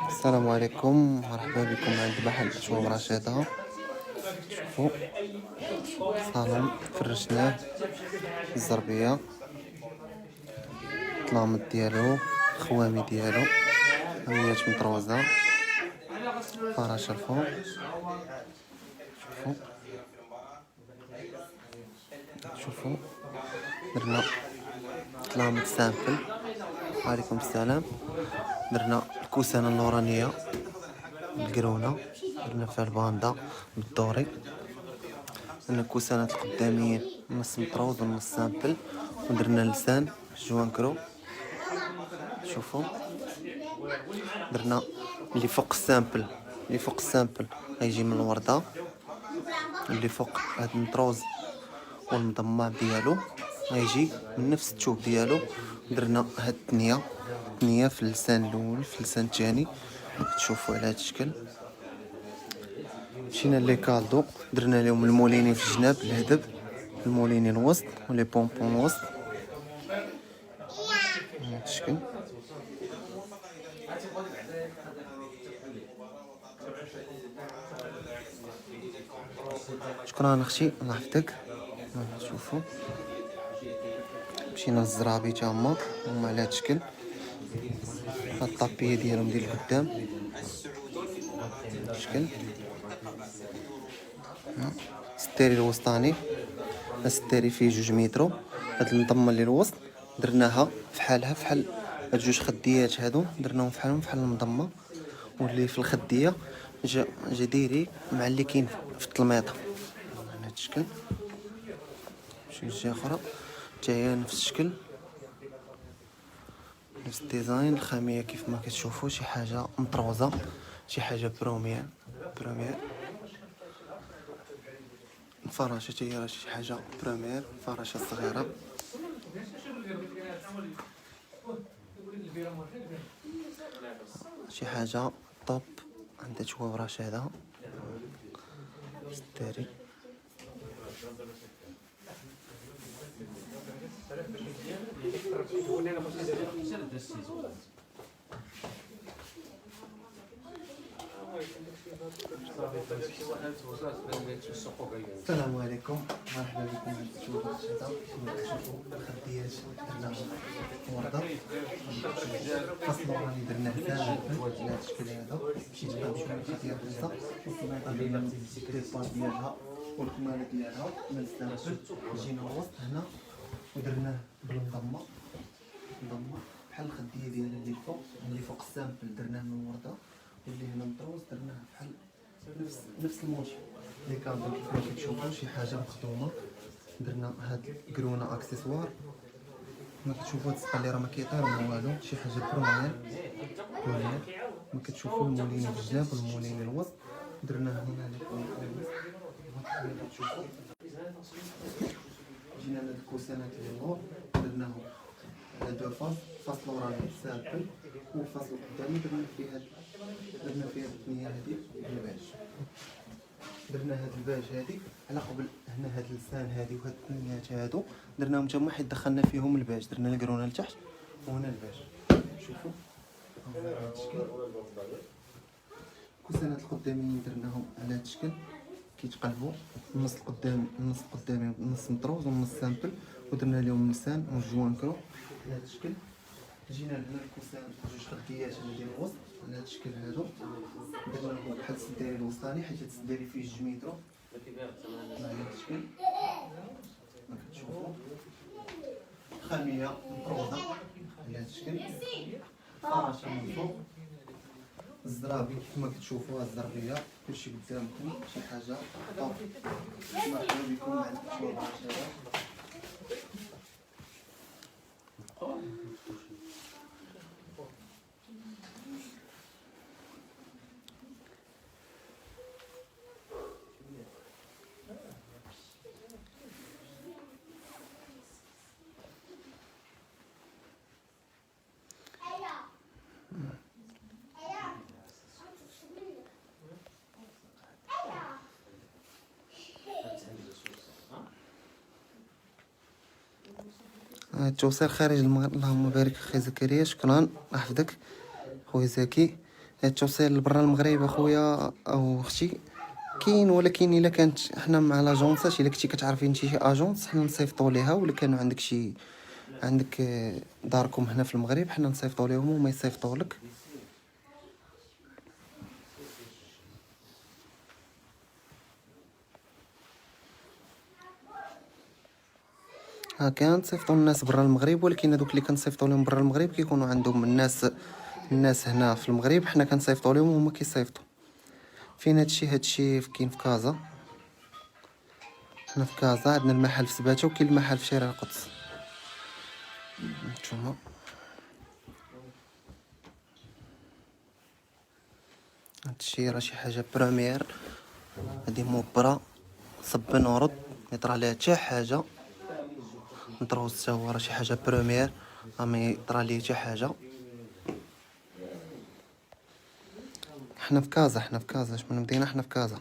السلام عليكم، مرحبا بكم عند محل أشوام رشيدة. شوفوا صالون فرشناه الزربية، الطلامط ديالو، الخوامي ديالو 100 متروزة، فراشة الفوق. شوفوا درنا طلامط سامبل. وعليكم السلام. درنا الكوسانة النورانية بالقرونة، درنا فيها الباندا بالدوري، درنا الكوسانات القداميين نص مطروز ونص سامبل، ودرنا اللسان جوانكرو. شوفوا درنا اللي فوق السامبل، غيجي من الوردة، اللي فوق هاد المطروز والمضمع ديالو غيجي من نفس التوب ديالو. درنا هاد الثنية في اللسان الاول، في اللسان الثاني تشوفوا على هاد الشكل. مشينا لي كالدو، درنا لهم الموليني في الجناب الهدب، الموليني الوسط ولي بومبون الوسط هاد الشكل. شكرا اختي، الله يحفظك. شوفوا مشينا للزرابي تا هما على هاد الشكل. هاد الطابية ديالهم ديال القدام الشكل. الستيري الوسطاني، الستيري فيه 2 مترو. هاد المضمه اللي الوسط درناها فحالها فحال هاد 2 خديات هادو، درناهم فحالهم فحال المضمه، واللي في الخديه جا دايري مع اللي كاين في التلميطه على هاد الشكل. شي جهه اخرى حتى هي نفس الشكل، نفس الديزاين. الخاميه كيف ما كتشوفوا شي حاجه مطروزه، شي حاجه بروميير. الفراشه حتى هي شي حاجه بروميير، فراشه صغيره. شي حاجه طوب عند أشوام رشيدة. ستاري السلام عليكم، مرحبا بكم عند أشوام رشيدة. كتشوفوا الخديات درناهم وردة، فصل راني درناه سامبل على هاد الشكل هذا. مشيت جبت شويه خديات بسيطة، السميطة درنا الديباج ديالها والكمالة ديالها من السامبل. جينا الوسط هنا ودرناه بالمضمة بحال الخدية ديالها اللي فوق السامبل درناه من الوردة، واللي هنا مطروز درناه بحال نفس الموتيف اللي كان كيف ما كتشوفوا شي حاجة مخدومة. درنا هاد الكرونة اكسسوار، ما كتشوفوا هاد السقا اللي راه ما كيطير ما والو، شي حاجة بروميير. ما كتشوفوا الموليني في الجناب والموليني الوسط، درناه هنا كتشوفوا. جينا لهاد الكوسانات اللي اللور درناهم على 2 فاص، الفاص الوراني سامبل والفاص القدامي درنا فيه الثنية هادي بالباج. درنا هاد الباج هادي على قبل هنا، هاد اللسان هادي وهاد الثنيات هادو درناهم تما حيت دخلنا فيهم الباج. درنا الكرونه لتحت وهنا الباج. شوفوا هاد الشكل. الكوسانات القداميين درناهم على هاد الشكل كيتقلبوا، النص القدامي نص مطروز والنص سامبل، ودرنا لهم لسان وجوانكرو على هاد الشكل. جينا لهنا الكوسان 2 خديات هنا ديال الوسط على هاد الشكل هادو، درناهم بحال السداري الوسطاني حيت السداري فيه 2 مترو على هاد الشكل ما كتشوفوا. خامية مطروزة على هاد الشكل، فراشة من فوق، الزرابي كيف ما كتشوفوا الزربية كلشي قدامكم، شي حاجة طوب. مرحبا بكم عند أشوام رشيدة. التوصيل خارج المغرب. اللهم بارك اخي زكريا، شكرا يحفظك خويا زكي. التوصيل برا المغرب اخويا او اختي كاين، ولكن الا كانت حنا مع لاجونسات، الا كنتي كتعرفي شي اجونس حنا نصيفطوا ليها، ولا كانوا عندك عندك داركم هنا في المغرب حنا نصيفطوا لهم وما يصيفطوا لك. كنصيفطوا الناس برا المغرب، ولكن هذوك اللي كنصيفطوا لهم برا المغرب كيكونوا عندهم الناس هنا في المغرب حنا كنصيفطوا لهم وهما كيصيفطوا. فين هادشي كاين في كازا. حنا في كازا عندنا المحل في سباتة، وكاين المحل في شارع القدس. نتوما هادشي راه شي حاجه بريمير، هادي موبرا صب نورد ميطرا عليها حتى حاجه، ندروس حتى هو راه شي حاجه بريمير، ما يطرا ليه حتى حاجه. حنا في كازا اش من مدينه، حنا في كازا.